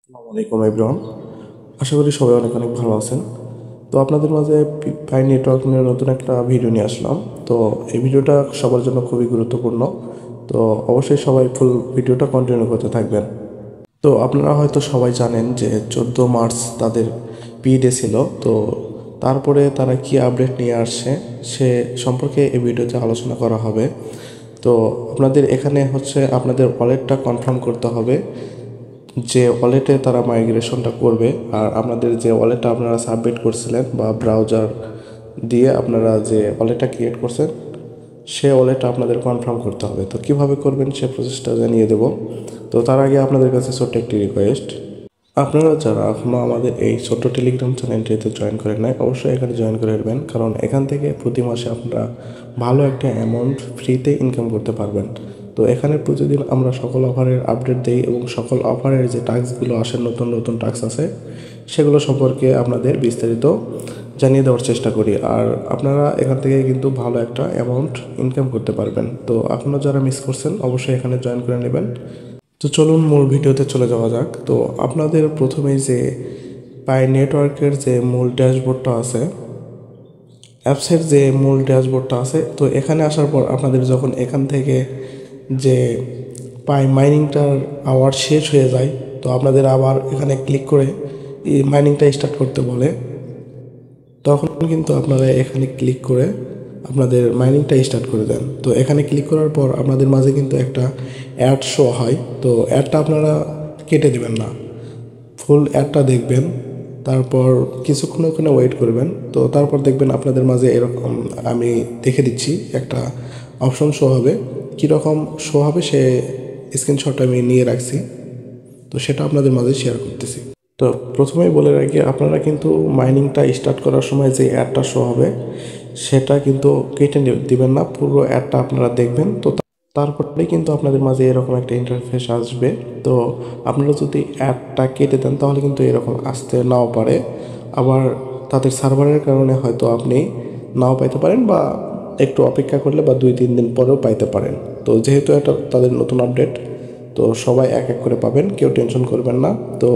আসসালামু আলাইকুম এভরিওয়ান। আশা করি সবাই অনেক অনেক ভালো আছেন। তো আপনাদের মাঝে পাই নেটওয়ার্ক নিয়ে নতুন একটা ভিডিও নিয়ে আসলাম। তো এই ভিডিওটা সবার জন্য খুবই গুরুত্বপূর্ণ। তো অবশ্যই সবাই ফুল ভিডিওটা কন্টিনিউ করতে থাকবেন। তো আপনারা হয়তো সবাই জানেন যে 14 মার্চ তাদের ডে ছিল। তো তারপরে তারা কি আপডেট নিয়ে আসছে সে সম্পর্কে এই ভিডিওতে আলোচনা করা হবে। তো আপনাদের এখানে হচ্ছে আপনাদের ওয়ালেটটা কনফার্ম করতে হবে, যে ওয়ালেটে তারা মাইগ্রেশনটা করবে। আর আপনাদের যে ওয়ালেটটা আপনারা সাবমিট করছিলেন বা ব্রাউজার দিয়ে আপনারা যে ওয়ালেটটা ক্রিয়েট করছেন সে ওয়ালেটটা আপনাদের কনফার্ম করতে হবে। তো কিভাবে করবেন সে প্রসেসটা জানিয়ে দেব। তো তার আগে আপনাদের কাছে ছোট্ট একটি রিকোয়েস্ট, আপনারা যারা এখনও আমাদের এই ছোট্ট টেলিগ্রাম চ্যানেলটিতে জয়েন করেন নাই অবশ্যই এখানে জয়েন করে নেবেন, কারণ এখান থেকে প্রতি মাসে আপনারা ভালো একটা অ্যামাউন্ট ফ্রিতে ইনকাম করতে পারবেন। তো এখানে প্রতিদিন আমরা সকল অফারের আপডেট দিই এবং সকল অফারের যে টাস্কগুলো আসে, নতুন নতুন টাস্ক আছে, সেগুলো সম্পর্কে আপনাদের বিস্তারিত জানিয়ে দেওয়ার চেষ্টা করি। আর আপনারা এখান থেকে কিন্তু ভালো একটা অ্যামাউন্ট ইনকাম করতে পারবেন। তো আপনারা যারা মিস করছেন অবশ্যই এখানে জয়েন করে নেবেন। তো চলুন মূল ভিডিওতে চলে যাওয়া যাক। তো আপনাদের প্রথমেই যে পাই নেটওয়ার্কের যে মূল ড্যাশবোর্ডটা আছে, অ্যাপসের যে মূল ড্যাশবোর্ডটা আছে, তো এখানে আসার পর আপনাদের যখন এখান থেকে যে পাই মাইনিংটার আওয়ার শেষ হয়ে যায়, তো আপনাদের আবার এখানে ক্লিক করে এই মাইনিংটা স্টার্ট করতে বলে। তখন কিন্তু আপনারা এখানে ক্লিক করে আপনাদের মাইনিংটা স্টার্ট করে দেন। তো এখানে ক্লিক করার পর আপনাদের মাঝে কিন্তু একটা অ্যাড শো হয়। তো অ্যাডটা আপনারা কেটে দেবেন না, ফুল অ্যাডটা দেখবেন। তারপর কিছুক্ষণ ওখানে ওয়েট করবেন। তো তারপর দেখবেন আপনাদের মাঝে এরকম, আমি দেখে দিচ্ছি, একটা অপশন শো হবে। কীরকম শো হবে সে স্ক্রিনশট আমি নিয়ে রাখছি, তো সেটা আপনাদের মাঝে শেয়ার করতেছি। তো প্রথমেই বলে রাখি, আপনারা কিন্তু মাইনিংটা স্টার্ট করার সময় যে অ্যাডটা শো হবে সেটা কিন্তু কেটে দিবেন না, পুরো অ্যাডটা আপনারা দেখবেন। তো তারপরে কিন্তু আপনাদের মাঝে এরকম একটা ইন্টারফেস আসবে। তো আপনারা যদি অ্যাডটা কেটে দেন তাহলে কিন্তু এরকম আসতে নাও পারে, আবার তাদের সার্ভারের কারণে হয়তো আপনি নাও পাইতে পারেন, বা একটু অপেক্ষা করলে বা 2-3 দিন পরেও পাইতে পারেন। তো যেহেতু এটা তাদের নতুন আপডেট, তো সবাই এক এক করে পাবেন, কেউ টেনশন করবেন না। তো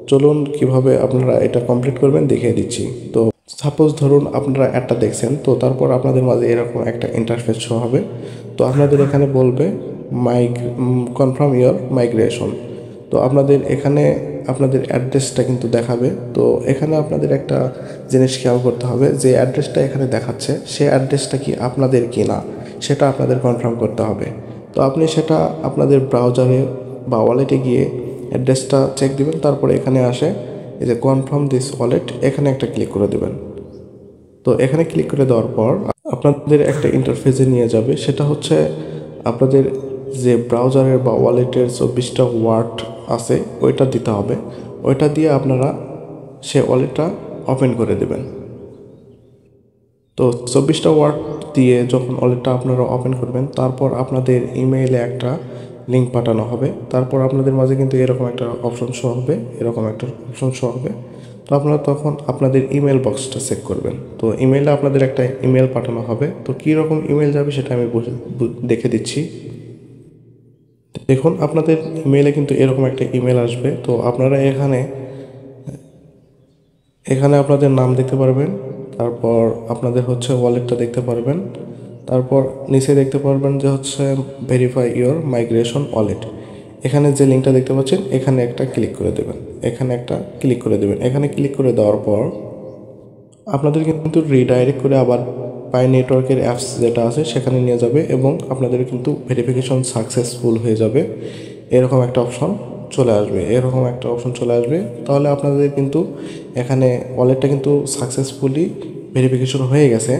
চলুন কিভাবে আপনারা এটা কমপ্লিট করবেন দেখিয়ে দিচ্ছি। তো সাপোজ ধরুন আপনারা অ্যাডটা দেখছেন, তো তারপর আপনাদের মাঝে এরকম একটা ইন্টারফেস শো হবে। তো আপনাদের এখানে বলবে কনফার্ম ইওর মাইগ্রেশন। তো আপনাদের এখানে আপনাদের অ্যাড্রেসটা কিন্তু দেখাবে। তো এখানে আপনাদের একটা জিনিস খেয়াল করতে হবে, যে অ্যাড্রেসটা এখানে দেখাচ্ছে সে অ্যাড্রেসটা কি আপনাদের কি না সেটা আপনাদের কনফার্ম করতে হবে। তো আপনি সেটা আপনাদের ব্রাউজারে বা ওয়ালেটে গিয়ে অ্যাড্রেসটা চেক দিবেন। তারপরে এখানে আসে এই যে কনফার্ম দিস ওয়ালেট, এখানে একটা ক্লিক করে দেবেন। তো এখানে ক্লিক করে দেওয়ার পর আপনাদের একটা ইন্টারফেসে নিয়ে যাবে, সেটা হচ্ছে আপনাদের যে ব্রাউজারের বা ওয়ালেটের 24টা ওয়ার্ড আছে ওইটা দিতে হবে। ওইটা দিয়ে আপনারা সে ওয়ালেটটা ওপেন করে দেবেন। তো 24টা ওয়ার্ড দিয়ে যখন ওয়ালেটটা আপনারা ওপেন করবেন, তারপর আপনাদের ইমেইলে একটা লিঙ্ক পাঠানো হবে। তারপর আপনাদের মাঝে কিন্তু এরকম একটা অপশন শো হবে, এরকম একটা অপশন শো হবে। তো আপনারা তখন আপনাদের ইমেল বক্সটা চেক করবেন। তো ইমেইলে আপনাদের একটা ইমেল পাঠানো হবে। তো কী রকম ইমেল যাবে সেটা আমি দেখে দিচ্ছি। দেখুন আপনাদের ইমেইলে কিন্তু এরকম একটা ইমেল আসবে। তো আপনারা এখানে এখানে আপনাদের নাম দেখতে পারবেন, তারপর আপনাদের হচ্ছে ওয়ালেটটা দেখতে পারবেন, তারপর নিচে দেখতে পারবেন যে হচ্ছে ভেরিফাই ইওর মাইগ্রেশন ওয়ালেট। এখানে যে লিঙ্কটা দেখতে পাচ্ছেন এখানে একটা ক্লিক করে দেবেন, এখানে একটা ক্লিক করে দেবেন। এখানে ক্লিক করে দেওয়ার পর আপনাদের কিন্তু রিডাইরেক্ট করে আবার পাই নেটওয়ার্কের অ্যাপস যেটা আছে সেখানে নিয়ে যাবে, এবং আপনাদের কিন্তু ভেরিফিকেশন সাকসেসফুল হয়ে যাবে এরকম একটা অপশন চলে আসবে, এরকম একটা অপশন চলে আসবে। তাহলে আপনাদের কিন্তু এখানে ওয়ালেটটা কিন্তু সাকসেসফুলি ভেরিফিকেশন হয়ে গেছে।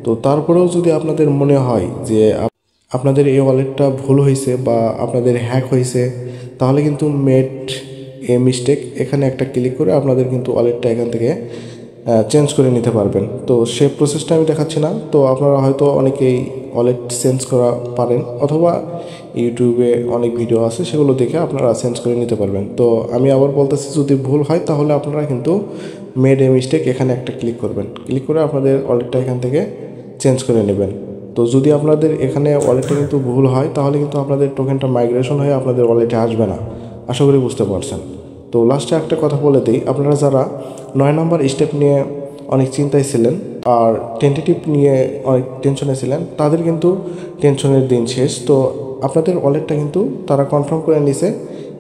তো তারপরেও যদি আপনাদের মনে হয় যে আপনাদের এই ওয়ালেটটা ভুল হয়েছে বা আপনাদের হ্যাক হয়েছে, তাহলে কিন্তু মেড এ মিস্টেক, এখানে একটা ক্লিক করে আপনাদের কিন্তু ওয়ালেটটা এখান থেকে চেঞ্জ করে নিতে পারবেন। তো সে প্রসেসটা আমি দেখাচ্ছি না। তো আপনারা হয়তো অনেকেই ওয়ালেট চেঞ্জ করা পারেন, অথবা ইউটিউবে অনেক ভিডিও আছে সেগুলো দেখে আপনারা চেঞ্জ করে নিতে পারবেন। তো আমি আবার বলতেছি, যদি ভুল হয় তাহলে আপনারা কিন্তু মেড এ মিস্টেক এখানে একটা ক্লিক করবেন, ক্লিক করে আপনাদের ওয়ালেটটা এখান থেকে চেঞ্জ করে নেবেন। তো যদি আপনাদের এখানে ওয়ালেটটা কিন্তু ভুল হয় তাহলে কিন্তু আপনাদের টোকেনটা মাইগ্রেশন হয়ে আপনাদের ওয়ালেটে আসবে না। আশা করি বুঝতে পারছেন। তো লাস্টে একটা কথা বলে দিই, আপনারা যারা 9 নম্বর স্টেপ নিয়ে অনেক চিন্তায় ছিলেন আর টেন্টেটিভ নিয়ে অনেক টেনশনে ছিলেন, তাদের কিন্তু টেনশনের দিন শেষ। তো আপনাদের ওয়ালেটটা কিন্তু তারা কনফার্ম করে নিছে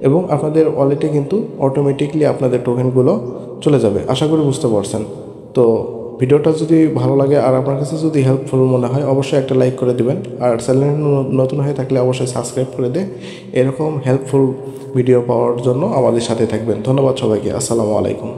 এবং আপনাদের ওয়ালেটে কিন্তু অটোমেটিকলি আপনাদের টোকেনগুলো চলে যাবে। আশা করি বুঝতে পারছেন। তো ভিডিওটা যদি ভালো লাগে আর আপনার কাছে যদি হেল্পফুল মনে হয় অবশ্যই একটা লাইক করে দিবেন, আর চ্যানেল নতুন হয়ে থাকলে অবশ্যই সাবস্ক্রাইব করে দিয়ে এরকম হেল্পফুল ভিডিও পাওয়ার জন্য আমাদের সাথে থাকবেন। ধন্যবাদ সবাইকে। আসসালামু আলাইকুম।